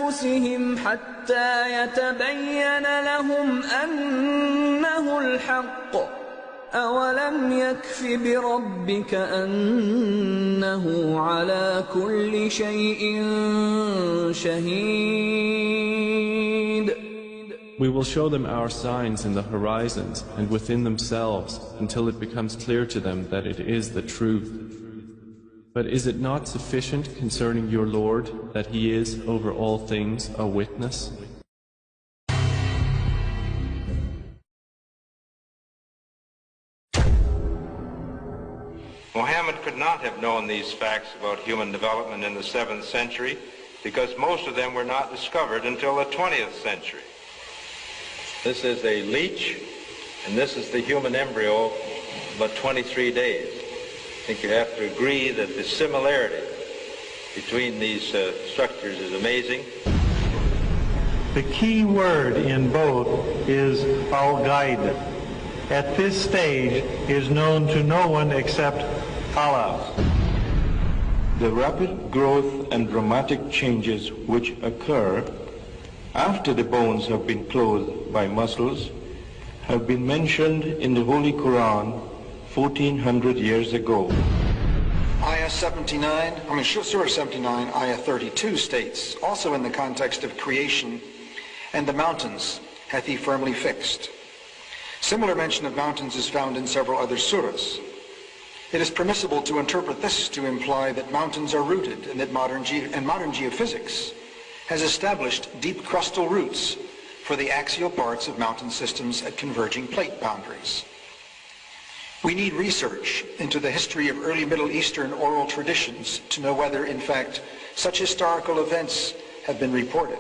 أنفسهم حتى يتبين لهم أنه الحق أولم يكف بربك أنه على كل شيء شهيد. We will show them our signs in the horizons and within themselves until it becomes clear to them that it is the truth. But is it not sufficient concerning your Lord that He is over all things a witness? Muhammad could not have known these facts about human development in the 7th century because most of them were not discovered until the 20th century. This is a leech, and this is the human embryo, about 23 days. I think you have to agree that the similarity between these structures is amazing. The key word in both is al-ghaib. At this stage is known to no one except Allah. The rapid growth and dramatic changes which occur after the bones have been clothed by muscles have been mentioned in the Holy Quran 1400 years ago. Surah 79, Ayah 32 states, also in the context of creation, and the mountains hath he firmly fixed. Similar mention of mountains is found in several other surahs. It is permissible to interpret this to imply that mountains are rooted and that modern geophysics has established deep crustal roots for the axial parts of mountain systems at converging plate boundaries. We need research into the history of early Middle Eastern oral traditions to know whether, in fact, such historical events have been reported.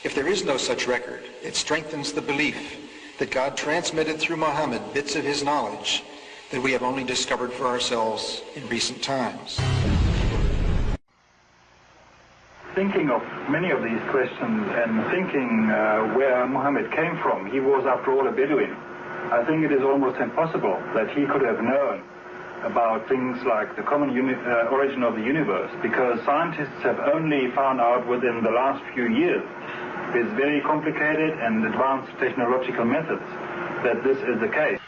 If there is no such record, it strengthens the belief that God transmitted through Muhammad bits of his knowledge that we have only discovered for ourselves in recent times. Thinking of many of these questions and thinking where Muhammad came from, he was after all a Bedouin. I think it is almost impossible that he could have known about things like the common origin of the universe, because scientists have only found out within the last few years, with very complicated and advanced technological methods, that this is the case.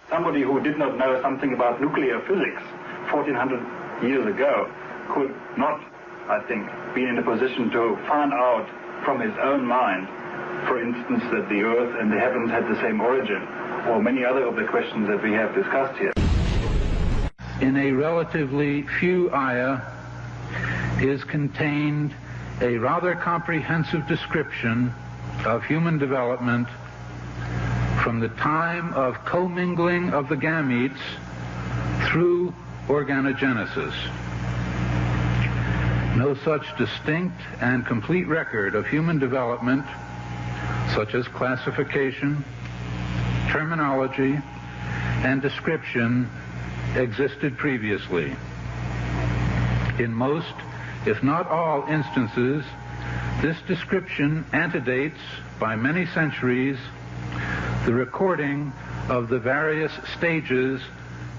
Somebody who did not know something about nuclear physics 1400 years ago could not, I think, be in a position to find out from his own mind, for instance, that the earth and the heavens had the same origin, or many other of the questions that we have discussed here. In a relatively few ayah is contained a rather comprehensive description of human development from the time of commingling of the gametes through organogenesis. No such distinct and complete record of human development, such as classification, terminology, and description, existed previously. In most, if not all instances, this description antedates by many centuries the recording of the various stages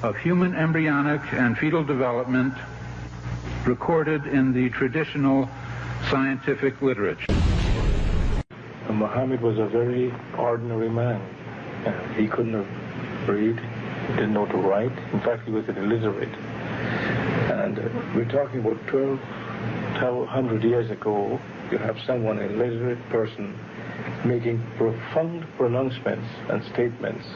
of human embryonic and fetal development recorded in the traditional scientific literature. Muhammad was a very ordinary man. He couldn't have read, didn't know to write. In fact, he was illiterate. And we're talking about 1,200 years ago. You have someone, a literate person, making profound pronouncements and statements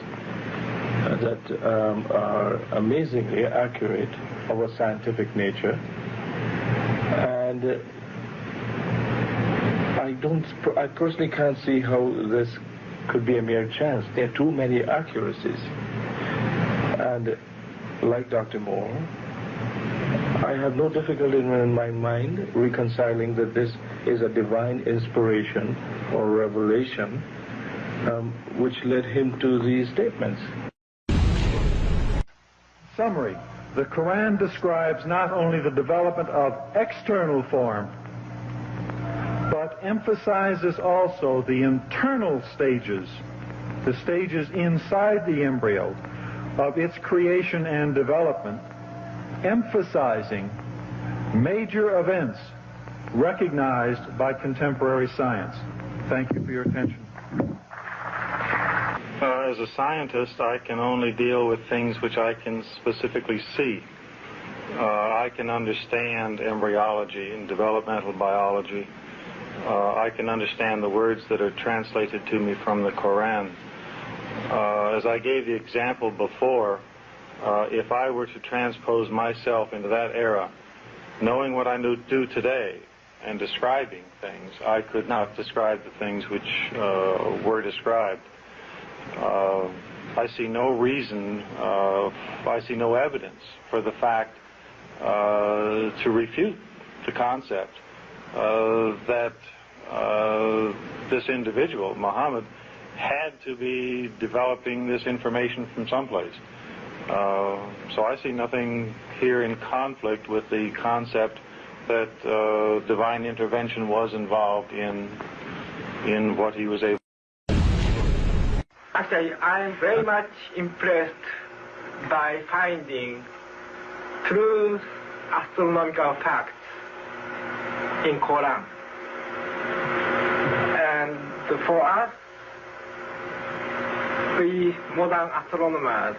that are amazingly accurate of a scientific nature. And I personally can't see how this could be a mere chance. There are too many accuracies. And like Dr. Moore, I have no difficulty in my mind reconciling that this is a divine inspiration or revelation which led him to these statements. Summary. The Quran describes not only the development of external form, but emphasizes also the internal stages, the stages inside the embryo of its creation and development, emphasizing major events recognized by contemporary science. Thank you for your attention. As a scientist, I can only deal with things which I can specifically see. I can understand embryology and developmental biology. I can understand the words that are translated to me from the Quran. As I gave the example before, if I were to transpose myself into that era, knowing what I do today and describing things, I could not describe the things which were described. I see no reason, I see no evidence for the fact to refute the concept that this individual, Muhammad, had to be developing this information from someplace. So I see nothing here in conflict with the concept that divine intervention was involved in what he was able. Actually, I am very much impressed by finding true astronomical facts in Quran. And for us, we modern astronomers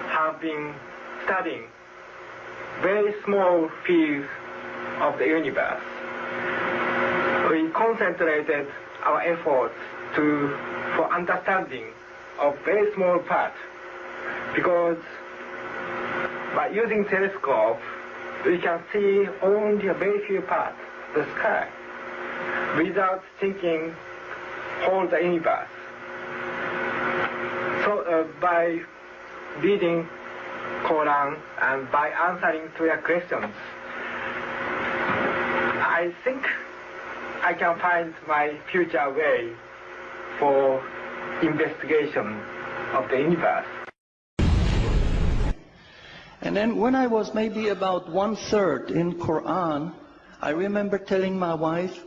have been studying very small fields of the universe. We concentrated our efforts for understanding of very small part, because by using telescope we can see only a very few parts of the sky without thinking whole the universe. So by reading Quran and by answering to your questions, I think I can find my future way for investigation of the universe. And then when I was maybe about 1/3 in Quran, I remember telling my wife,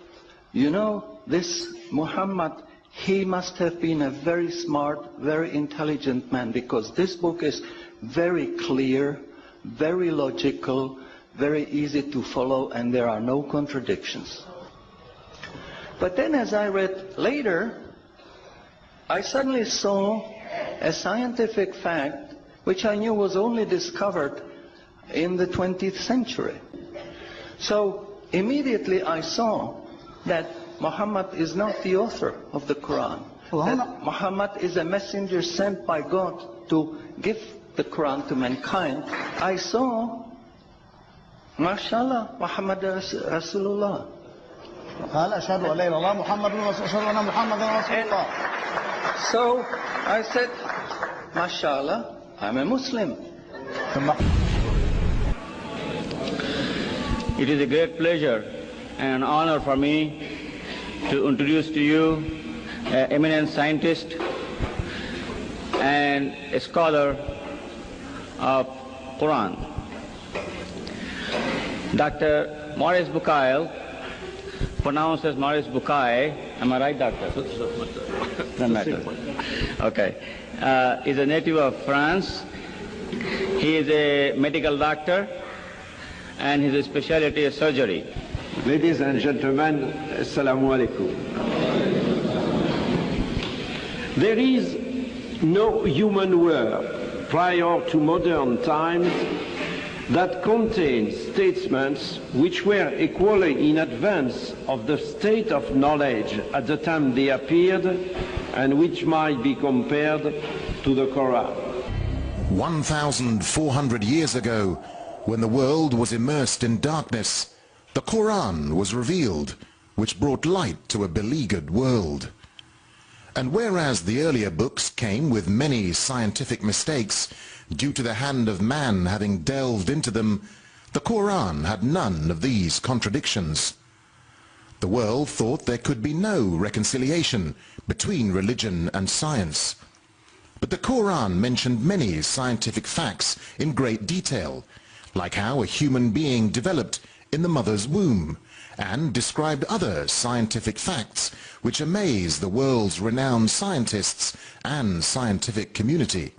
you know, this Muhammad, he must have been a very smart, very intelligent man, because this book is very clear, very logical, very easy to follow, and there are no contradictions. But then as I read later, I suddenly saw a scientific fact which I knew was only discovered in the 20th century. So immediately I saw that Muhammad is not the author of the Quran. That Muhammad is a messenger sent by God to give the Quran to mankind. I saw, MashaAllah, Muhammad Rasulullah. So I said, MashaAllah, I'm a Muslim. It is a great pleasure and an honor for me to introduce to you an eminent scientist and a scholar of Quran, Dr. Maurice Bucaille, pronounced as Maurice Bucaille. Am I right, doctor? No matter. Okay. Is a native of France. He is a medical doctor, and his specialty is surgery. Ladies and gentlemen, Assalamu alaikum. There is no human work prior to modern times that contains statements which were equally in advance of the state of knowledge at the time they appeared, and which might be compared to the Quran. 1,400 years ago, when the world was immersed in darkness, the Quran was revealed, which brought light to a beleaguered world. And whereas the earlier books came with many scientific mistakes due to the hand of man having delved into them, the Quran had none of these contradictions. The world thought there could be no reconciliation between religion and science. But the Quran mentioned many scientific facts in great detail, like how a human being developed in the mother's womb, and described other scientific facts which amaze the world's renowned scientists and scientific community.